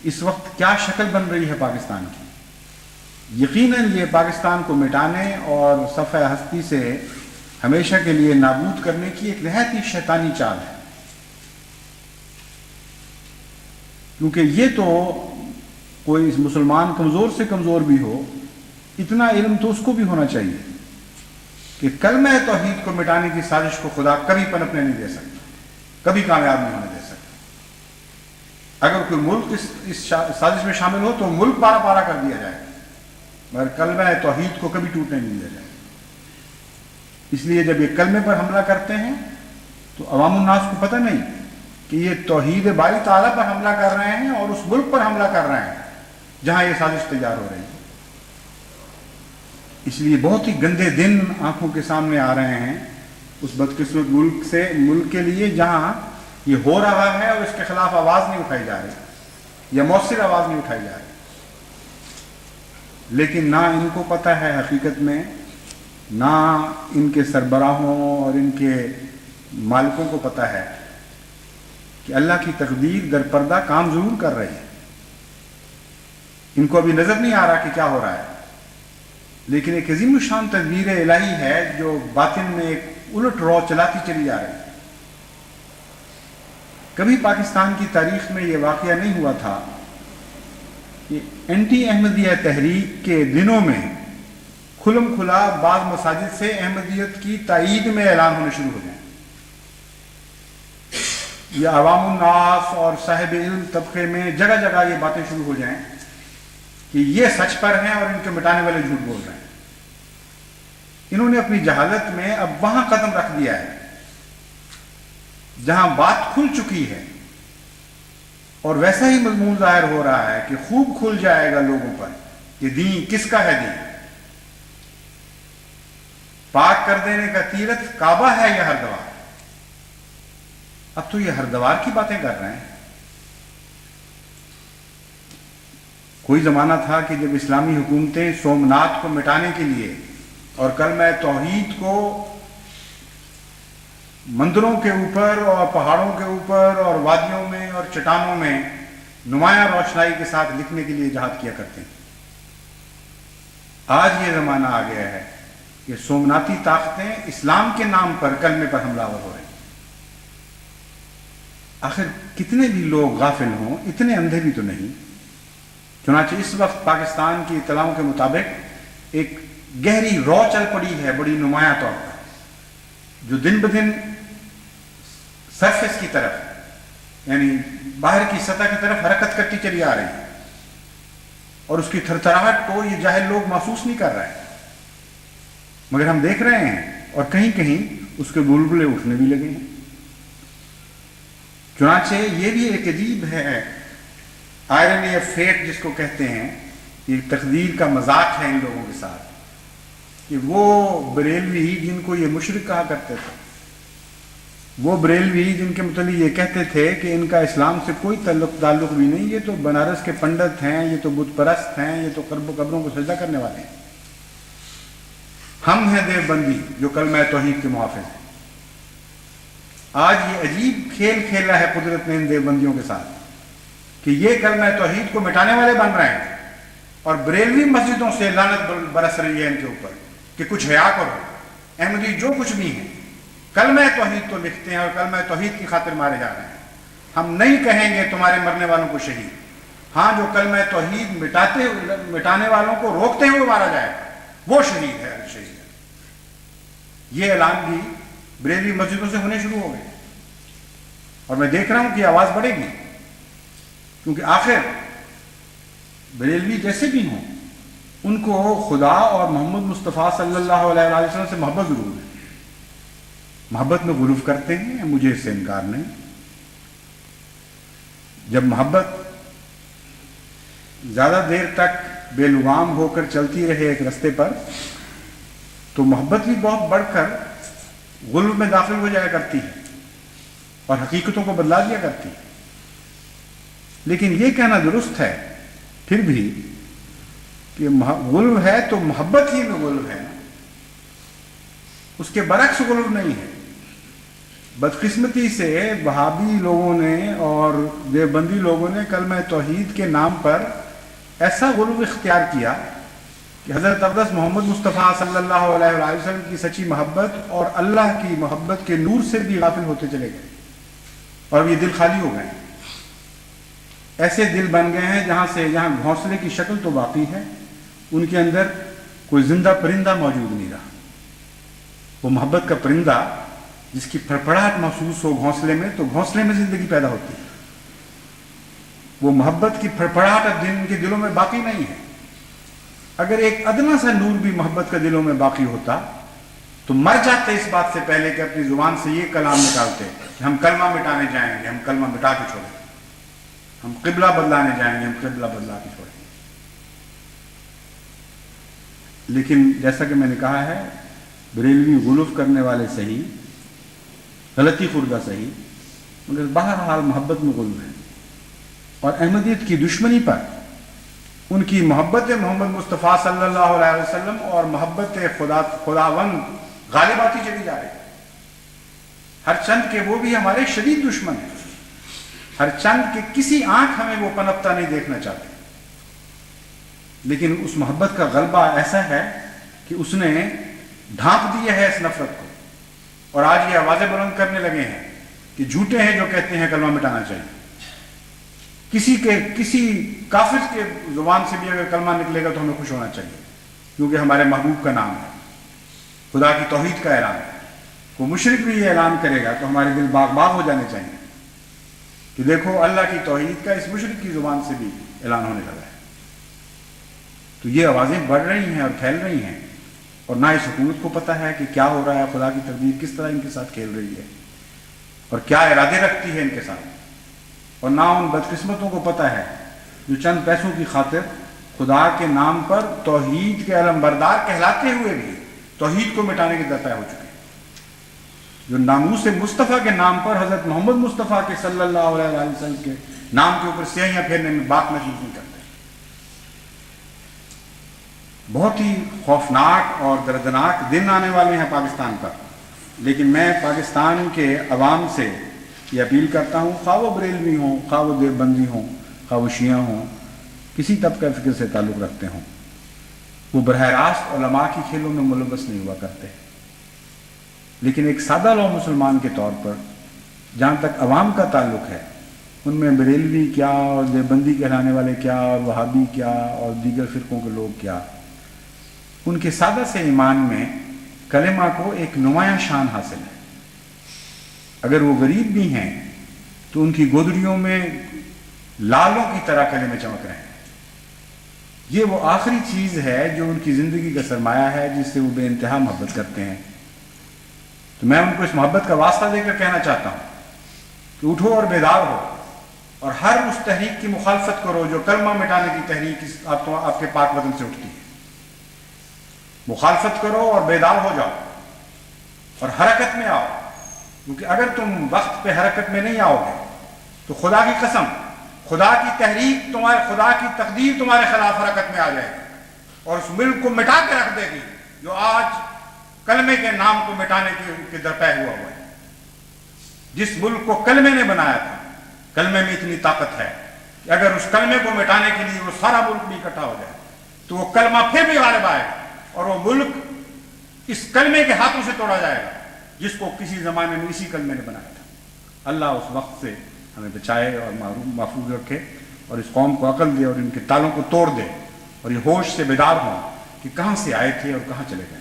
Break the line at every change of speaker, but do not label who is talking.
اس وقت کیا شکل بن رہی ہے پاکستان کی، یقیناً یہ پاکستان کو مٹانے اور صفحہ ہستی سے ہمیشہ کے لیے نابود کرنے کی ایک نہایت ہی شیطانی چال ہے، کیونکہ یہ تو کوئی مسلمان کمزور سے کمزور بھی ہو، اتنا علم تو اس کو بھی ہونا چاہیے کہ کلمہ توحید کو مٹانے کی سازش کو خدا کبھی پنپنے نہیں دے سکتا، کبھی کامیاب نہیں ہونے دے سکتا۔ اگر کوئی ملک اس سازش میں شامل ہو تو ملک پارا پارا کر دیا جائے، مگر کلمہ توحید کو کبھی ٹوٹنے نہیں دیا جائے۔ اس لیے جب یہ کلمے پر حملہ کرتے ہیں تو عوام الناس کو پتہ نہیں کہ یہ توحید باری تعالیٰ پر حملہ کر رہے ہیں اور اس ملک پر حملہ کر رہے ہیں جہاں یہ سازش تیار ہو رہی ہے۔ اس لیے بہت ہی گندے دن آنکھوں کے سامنے آ رہے ہیں اس بدقسمت ملک کے لیے جہاں یہ ہو رہا ہے اور اس کے خلاف آواز نہیں اٹھائی جا رہی یا مؤثر آواز نہیں اٹھائی جا رہی۔ لیکن نہ ان کو پتہ ہے حقیقت میں، نہ ان کے سربراہوں اور ان کے مالکوں کو پتہ ہے کہ اللہ کی تقدیر در پردہ کام ضرور کر رہی ہے۔ ان کو ابھی نظر نہیں آ رہا کہ کیا ہو رہا ہے، لیکن ایک عظیم الشان تدبیر الہی ہے جو باطن میں ایک الٹ رو چلاتی چلی جا رہی ہے۔ کبھی پاکستان کی تاریخ میں یہ واقعہ نہیں ہوا تھا کہ اینٹی احمدیہ تحریک کے دنوں میں کھلم کھلا بعض مساجد سے احمدیت کی تائید میں اعلان ہونے شروع ہو جائیں، یا عوام الناس اور صاحب علم طبقے میں جگہ جگہ یہ باتیں شروع ہو جائیں کہ یہ سچ پر ہیں اور ان کے مٹانے والے جھوٹ بول رہے ہیں۔ انہوں نے اپنی جہالت میں اب وہاں قدم رکھ دیا ہے جہاں بات کھل چکی ہے، اور ویسا ہی مضمون ظاہر ہو رہا ہے کہ خوب کھل جائے گا لوگوں پر کہ دین کس کا ہے۔ دین پاک کر دینے کا تیرتھ کعبہ ہے یا ہردوار؟ اب تو یہ ہردوار کی باتیں کر رہے ہیں۔ کوئی زمانہ تھا کہ جب اسلامی حکومتیں سومنات کو مٹانے کے لیے اور کلمہ توحید کو مندروں کے اوپر اور پہاڑوں کے اوپر اور وادیوں میں اور چٹانوں میں نمایاں روشنائی کے ساتھ لکھنے کے لیے جہاد کیا کرتے ہیں۔ آج یہ زمانہ آ گیا ہے کہ سومناتی طاقتیں اسلام کے نام پر کلمے پر حملہ ہو رہے ہیں۔ آخر کتنے بھی لوگ غافل ہوں، اتنے اندھے بھی تو نہیں۔ چنانچہ اس وقت پاکستان کی اطلاعوں کے مطابق ایک گہری رو چل پڑی ہے بڑی نمایاں طور پر، جو دن بدن سرفیس کی طرف یعنی باہر کی سطح کی طرف حرکت کرتی چلی آ رہی ہے، اور اس کی تھرتھراہٹ کو یہ جاہل لوگ محسوس نہیں کر رہے، مگر ہم دیکھ رہے ہیں اور کہیں کہیں اس کے بلبلے اٹھنے بھی لگے ہیں۔ چنانچہ یہ بھی ایک عجیب ہے، آئرنی آف فیٹ جس کو کہتے ہیں، یہ تقدیر کا مذاق ہے ان لوگوں کے ساتھ، کہ وہ بریلوی جن کو یہ مشرک کہا کرتے تھے، وہ بریلوی جن کے متعلق یہ کہتے تھے کہ ان کا اسلام سے کوئی تعلق بھی نہیں، یہ تو بنارس کے پنڈت ہیں، یہ تو بت پرست ہیں، یہ تو قبروں کو سجدہ کرنے والے ہیں، ہم ہیں دیوبندی جو کلمہ توحید کے محافظ ہیں۔ آج یہ عجیب کھیل کھیلا ہے قدرت نے ان دیوبندیوں کے ساتھ کہ یہ کلمہ توحید کو مٹانے والے بن رہے ہیں، اور بریلوی مسجدوں سے لعنت برس رہی ہے ان کے اوپر کہ کچھ حیا کرو، احمدی جو کچھ بھی ہیں کلمہ توحید تو لکھتے ہیں اور کلمہ توحید کی خاطر مارے جا رہے ہیں۔ ہم نہیں کہیں گے تمہارے مرنے والوں کو شہید، ہاں جو کلمہ توحید مٹانے والوں کو روکتے ہوئے مارا جائے وہ شہید ہے، شہید ہے۔ یہ اعلان بھی بریلوی مسجدوں سے ہونے شروع ہو گئے، اور میں دیکھ رہا ہوں کہ آواز بڑھے گی، کیونکہ آخر بریلوی جیسے بھی ہوں ان کو خدا اور محمد مصطفیٰ صلی اللہ علیہ وسلم سے محبت ضرور ہے، محبت میں غلو کرتے ہیں، مجھے اس سے انکار نہیں۔ جب محبت زیادہ دیر تک بے لگام ہو کر چلتی رہے ایک رستے پر تو محبت بھی بہت بڑھ کر غلو میں داخل ہو جایا کرتی ہے اور حقیقتوں کو بدلا دیا کرتی ہے۔ لیکن یہ کہنا درست ہے پھر بھی کہ غلو ہے تو محبت ہی میں غلو ہے، اس کے برعکس غلو نہیں ہے۔ بدقسمتی سے وہابی لوگوں نے اور دیوبندی لوگوں نے کلمہ توحید کے نام پر ایسا غلو اختیار کیا کہ حضرت اقدس محمد مصطفیٰ صلی اللہ علیہ وآلہ وسلم کی سچی محبت اور اللہ کی محبت کے نور سے بھی غافل ہوتے چلے گئے، اور یہ دل خالی ہو گئے. ایسے دل بن گئے ہیں جہاں گھونسلے کی شکل تو باقی ہے، ان کے اندر کوئی زندہ پرندہ موجود نہیں رہا. وہ محبت کا پرندہ جس کی پھڑپڑاہٹ محسوس ہو گھونسلے میں، تو گھونسلے میں زندگی پیدا ہوتی ہے. وہ محبت کی پھڑپڑاہٹ اب ان کے دلوں میں باقی نہیں ہے. اگر ایک ادنا سا نور بھی محبت کا دلوں میں باقی ہوتا تو مر جاتے اس بات سے پہلے کہ اپنی زبان سے یہ کلام نکالتے کہ ہم کلمہ مٹانے جائیں گے، ہم کلمہ مٹا کے چھوڑیں گے، ہم قبلہ بدلانے جائیں گے، ہم قبلہ بدلا کے چھوڑیں گے. لیکن جیسا کہ میں نے کہا ہے، بریلوی غلوف کرنے والے صحیح، غلطی خوردہ صحیح، مگر بہرحال محبت میں غلو ہے. اور احمدیت کی دشمنی پر ان کی محبت محمد مصطفیٰ صلی اللہ علیہ وسلم اور محبت خداوند غالب آتی چلی جا رہی ہے. ہر چند کے وہ بھی ہمارے شدید دشمن ہیں، ہر چند کے کسی آنکھ ہمیں وہ پنپتا نہیں دیکھنا چاہتے. لیکن اس محبت کا غلبہ ایسا ہے کہ اس نے ڈھانپ دیا ہے اس نفرت کو، اور آج یہ آوازیں بلند کرنے لگے ہیں کہ جھوٹے ہیں جو کہتے ہیں کلمہ مٹانا چاہیے. کسی کافر کے زبان سے بھی اگر کلمہ نکلے گا تو ہمیں خوش ہونا چاہیے، کیونکہ ہمارے محبوب کا نام ہے، خدا کی توحید کا اعلان ہے. کوئی مشرک بھی یہ اعلان کرے گا تو ہمارے دل باغ باغ ہو جانے چاہیے کہ دیکھو اللہ کی توحید کا اس مشرک کی زبان سے بھی اعلان ہونے لگا ہے. تو یہ آوازیں بڑھ رہی ہیں اور پھیل رہی ہیں، اور نہ اس حکومت کو پتہ ہے کہ کیا ہو رہا ہے، خدا کی تقدیر کس طرح ان کے ساتھ کھیل رہی ہے اور کیا ارادے رکھتی ہے ان کے ساتھ. اور نہ ان بدقسمتوں کو پتہ ہے جو چند پیسوں کی خاطر خدا کے نام پر توحید کے علم بردار کہلاتے ہوئے بھی توحید کو مٹانے کے درپے ہو چکے ہیں، جو ناموس مصطفیٰ کے نام پر حضرت محمد مصطفیٰ کے صلی اللہ علیہ وسلم کے نام کے اوپر سیاہیاں پھیرنے میں بات محسوس نہیں کرتے. بہت ہی خوفناک اور دردناک دن آنے والے ہیں پاکستان پر. لیکن میں پاکستان کے عوام سے یہ اپیل کرتا ہوں، خواہ وہ بریلوی ہوں، خواہ وہ دیوبندی ہوں، خواہ وہ شیعہ ہوں، کسی طبقہ فکر سے تعلق رکھتے ہوں، وہ براہ راست علماء کی کھیلوں میں ملوث نہیں ہوا کرتے. لیکن ایک سادہ لو مسلمان کے طور پر جہاں تک عوام کا تعلق ہے، ان میں بریلوی کیا اور دیوبندی کہلانے والے کیا اور وہابی کیا اور دیگر فرقوں کے لوگ کیا، ان کے سادہ سے ایمان میں کلمہ کو ایک نمایاں شان حاصل ہے. اگر وہ غریب بھی ہیں تو ان کی گودڑیوں میں لالوں کی طرح کلمے چمک رہے ہیں. یہ وہ آخری چیز ہے جو ان کی زندگی کا سرمایہ ہے، جس سے وہ بے انتہا محبت کرتے ہیں. تو میں ان کو اس محبت کا واسطہ دے کر کہنا چاہتا ہوں کہ اٹھو اور بیدار ہو، اور ہر اس تحریک کی مخالفت کرو جو کلمہ مٹانے کی تحریک آپ کے پاک وطن سے اٹھتی ہے. مخالفت کرو اور بیدار ہو جاؤ اور حرکت میں آؤ، کیونکہ اگر تم وقت پہ حرکت میں نہیں آؤ گے تو خدا کی قسم خدا کی تحریک خدا کی تقدیر تمہارے خلاف حرکت میں آ جائے گی اور اس ملک کو مٹا کے رکھ دے گی جو آج کلمے کے نام کو مٹانے کے درپے ہوا ہے. جس ملک کو کلمے نے بنایا تھا، کلمے میں اتنی طاقت ہے کہ اگر اس کلمے کو مٹانے کے لیے وہ سارا ملک بھی اکٹھا ہو جائے تو وہ کلمہ پھر بھی غالب آئے گا اور وہ ملک اس کلمے کے ہاتھوں سے توڑا جائے گا جس کو کسی زمانے میں اسی کلمے نے بنایا تھا. اللہ اس وقت سے ہمیں بچائے اور محفوظ رکھے اور اس قوم کو عقل دے اور ان کے تالوں کو توڑ دے اور یہ ہوش سے بیدار ہوں کہ کہاں سے آئے تھے اور کہاں چلے گئے.